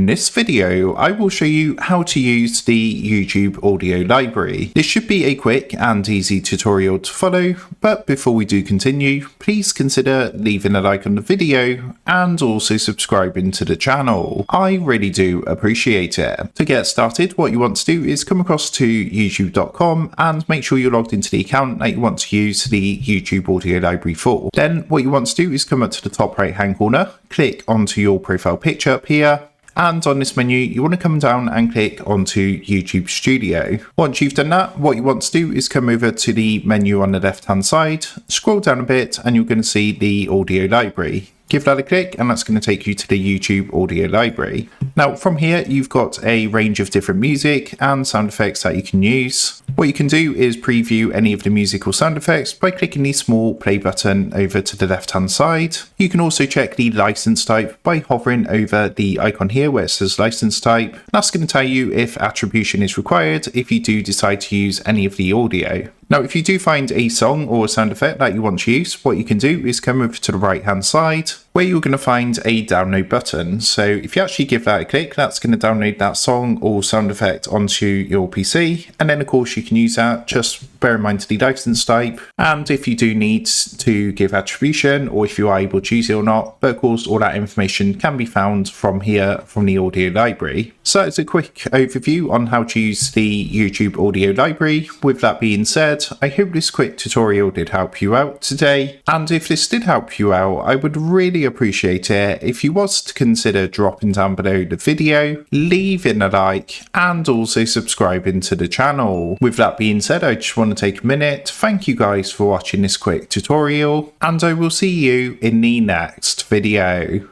In this video, I will show you how to use the YouTube audio library. This should be a quick and easy tutorial to follow, but before we do continue, please consider leaving a like on the video and also subscribing to the channel. I really do appreciate it. To get started, what you want to do is come across to youtube.com and make sure you're logged into the account that you want to use the YouTube audio library for. Then what you want to do is come up to the top right hand corner, click onto your profile picture up here, and on this menu you want to come down and click onto YouTube Studio. Once you've done that, what you want to do is come over to the menu on the left hand side, scroll down a bit and you're going to see the audio library. Give that a click and that's going to take you to the YouTube audio library. Now from here you've got a range of different music and sound effects that you can use. What you can do is preview any of the musical sound effects by clicking the small play button over to the left hand side. You can also check the license type by hovering over the icon here where it says license type. That's going to tell you if attribution is required if you do decide to use any of the audio. Now, if you do find a song or a sound effect that you want to use, what you can do is come over to the right hand side where you're going to find a download button. So if you actually give that a click, that's going to download that song or sound effect onto your PC. And then of course you can use that, just bear in mind the license type. And if you do need to give attribution or if you are able to use it or not, but of course all that information can be found from here from the audio library. So it's a quick overview on how to use the YouTube audio library. With that being said, I hope this quick tutorial did help you out today. And if this did help you out, I would really appreciate it if you was to consider dropping down below the video, leaving a like and also subscribing to the channel. With that being said, I just want to take a minute. Thank you guys for watching this quick tutorial and I will see you in the next video.